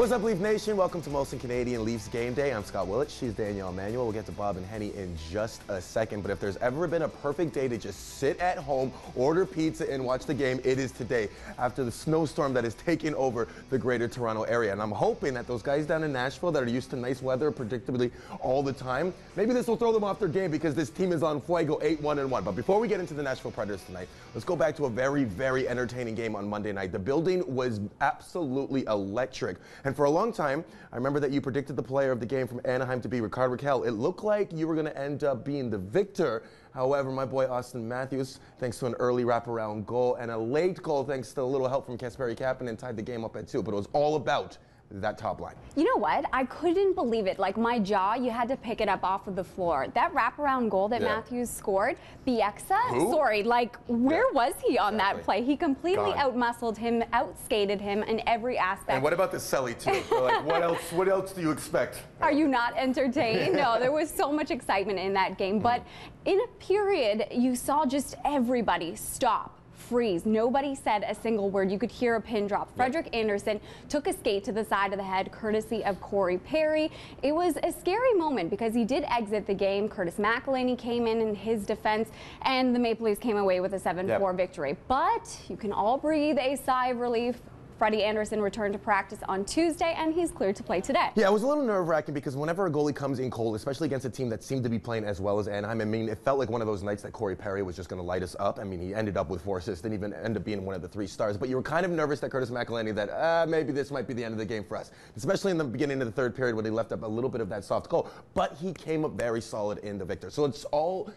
What's up, Leaf Nation? Welcome to Molson Canadian Leafs Game Day. I'm Scott Willett. She's Danielle Emanuel. We'll get to Bob and Henny in just a second. But if there's ever been a perfect day to just sit at home, order pizza, and watch the game, it is today after the snowstorm that is taking over the greater Toronto area. And I'm hoping that those guys down in Nashville that are used to nice weather predictably all the time, maybe this will throw them off their game because this team is on fuego 8-1-1. But before we get into the Nashville Predators tonight, let's go back to a very, very entertaining game on Monday night. The building was absolutely electric. And for a long time, I remember that you predicted the player of the game from Anaheim to be Rickard Rakell. It looked like you were going to end up being the victor. However, my boy Austin Matthews, thanks to an early wraparound goal and a late goal thanks to a little help from Kasperi Kapanen, tied the game up at 2. But it was all about that top line. You know what? I couldn't believe it. Like, my jaw, you had to pick it up off of the floor. That wraparound goal that Matthews scored, Bieksa, sorry, like, where was he on that play? He completely outmuscled him, outskated him in every aspect. And what about the Selly, too? Like, what else do you expect? Are you not entertained? No, there was so much excitement in that game. But in a period, you saw just everybody stop, freeze. Nobody said a single word. You could hear a pin drop. Frederik Andersen took a skate to the side of the head, courtesy of Corey Perry. It was a scary moment because he did exit the game. Curtis McElhinney came in his defense, and the Maple Leafs came away with a 7-4 victory. But you can all breathe a sigh of relief. Freddie Andersen returned to practice on Tuesday, and he's cleared to play today. Yeah, it was a little nerve-wracking because whenever a goalie comes in cold, especially against a team that seemed to be playing as well as Anaheim, I mean, it felt like one of those nights that Corey Perry was just going to light us up. I mean, he ended up with 4 assists, didn't even end up being one of the 3 stars. But you were kind of nervous that Curtis McElhinney, that maybe this might be the end of the game for us, especially in the beginning of the 3rd period when he left up a little bit of that soft goal. But he came up very solid in the victor. So it's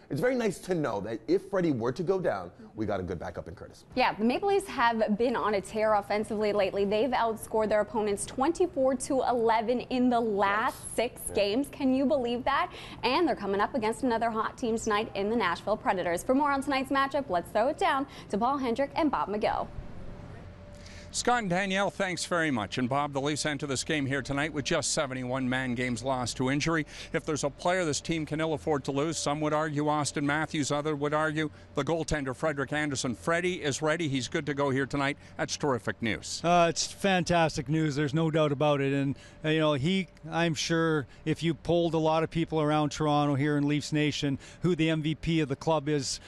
very nice to know that if Freddie were to go down, we got a good backup in Curtis. Yeah, the Maple Leafs have been on a tear offensively lately. They've outscored their opponents 24-11 in the last 6 games. Can you believe that? And they're coming up against another hot team tonight in the Nashville Predators. For more on tonight's matchup, let's throw it down to Paul Hendrick and Bob McGill. Scott and Danielle, thanks very much. And Bob, the Leafs enter this game here tonight with just 71 man games lost to injury. If there's a player this team can ill afford to lose, some would argue Austin Matthews, others would argue the goaltender Frederik Andersen. Freddie is ready. He's good to go here tonight. That's terrific news. It's fantastic news. There's no doubt about it. And, you know, I'm sure if you polled a lot of people around Toronto here in Leafs Nation who the MVP of the club is,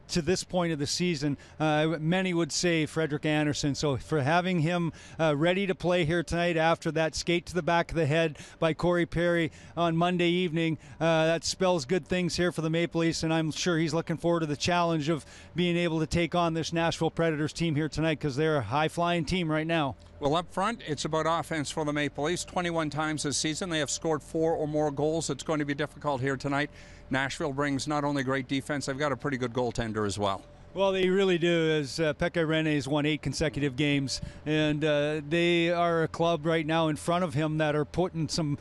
to this point of the season, many would say Frederik Andersen. So for having him ready to play here tonight after that skate to the back of the head by Corey Perry on Monday evening, that spells good things here for the Maple Leafs, and I'm sure he's looking forward to the challenge of being able to take on this Nashville Predators team here tonight because they're a high-flying team right now. Well, up front, it's about offense for the Maple Leafs. 21 times this season, they have scored 4 or more goals. It's going to be difficult here tonight. Nashville brings not only great defense, they've got a pretty good goaltender as well. Well, they really do, as Pekka Rinne has won 8 consecutive games, and they are a club right now in front of him that are putting some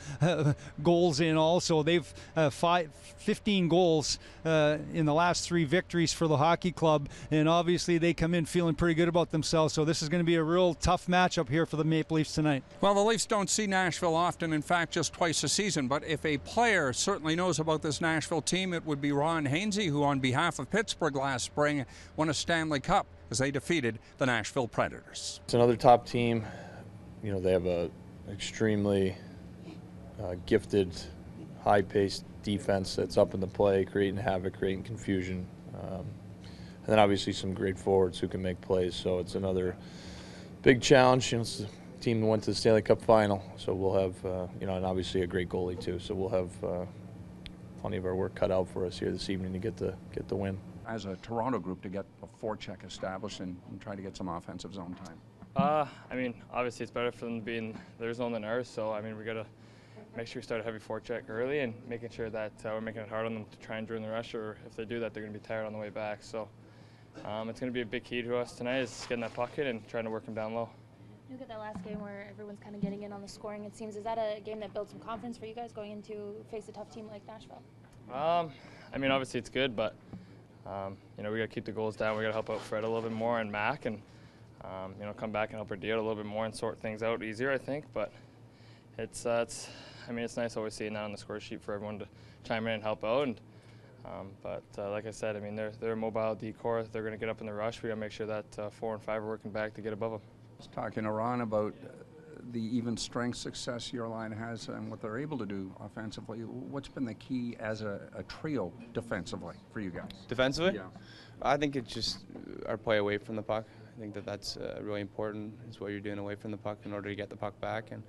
goals in also. They've 15 goals in the last 3 victories for the hockey club, and obviously they come in feeling pretty good about themselves, so this is going to be a real tough matchup here for the Maple Leafs tonight. Well, the Leafs don't see Nashville often, in fact, just twice a season, but if a player certainly knows about this Nashville team, it would be Ron Hainsey, who on behalf of Pittsburgh last spring won a Stanley Cup as they defeated the Nashville Predators. It's another top team. You know, they have a extremely gifted, high-paced defense that's up in the play, creating havoc, creating confusion. And then obviously some great forwards who can make plays. So it's another big challenge. You know, it's the team that went to the Stanley Cup final. So we'll have, you know, and obviously a great goalie too. So we'll have plenty of our work cut out for us here this evening to get the win. As a Toronto group, to get a forecheck established and try to get some offensive zone time? I mean, obviously it's better for them to be in their zone than ours, so I mean, we got to make sure we start a heavy forecheck early and making sure that we're making it hard on them to try and during the rush, or if they do that, they're going to be tired on the way back. So it's going to be a big key to us tonight, is getting that puck in and trying to work them down low. Look at that last game where everyone's kind of getting in on the scoring, it seems. Is that a game that builds some confidence for you guys going into face a tough team like Nashville? I mean, obviously it's good, but you know, we got to keep the goals down. We got to help out Fred a little bit more and Mac, and you know, come back and help our D out a little bit more and sort things out easier, I think. But I mean, it's nice always seeing that on the score sheet for everyone to chime in and help out. And but like I said, I mean, they're a mobile D-core. They're going to get up in the rush. We got to make sure that 4 and 5 are working back to get above them. I was talking to Ron about the even strength success your line has and what they're able to do offensively, what's been the key as a trio defensively for you guys? Defensively? Yeah. I think it's just our play away from the puck. I think that's really important, is what you're doing away from the puck in order to get the puck back. And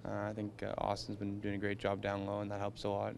I think Austin's been doing a great job down low, and that helps a lot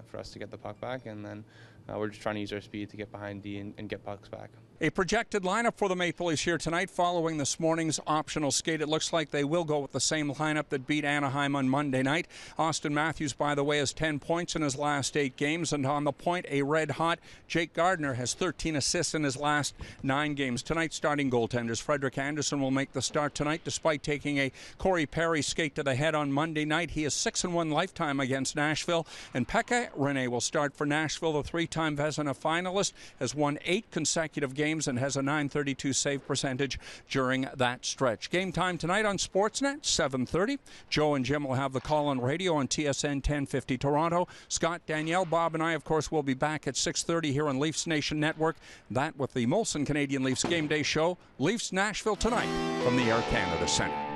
for us to get the puck back. And then we're just trying to use our speed to get behind D and get pucks back. A projected lineup for the Maple Leafs here tonight following this morning's optional skate. It looks like they will go with the same lineup that beat Anaheim on Monday night. Austin Matthews, by the way, has 10 points in his last 8 games, and on the point, a red-hot Jake Gardiner has 13 assists in his last 9 games. Tonight's starting goaltenders, Frederik Andersen will make the start tonight despite taking a Corey Perry skate to the head on Monday night. He is 6-1 lifetime against Nashville, and Pekka Rinne will start for Nashville. The 3-time Vezina finalist has won 8 consecutive games and has a .932 save percentage during that stretch. Game time tonight on Sportsnet, 7:30. Joe and Jim will have the call on radio on TSN 1050 Toronto. Scott, Danielle, Bob, and I, of course, will be back at 6:30 here on Leafs Nation Network. That with the Molson Canadian Leafs Game Day show. Leafs Nashville tonight from the Air Canada Centre.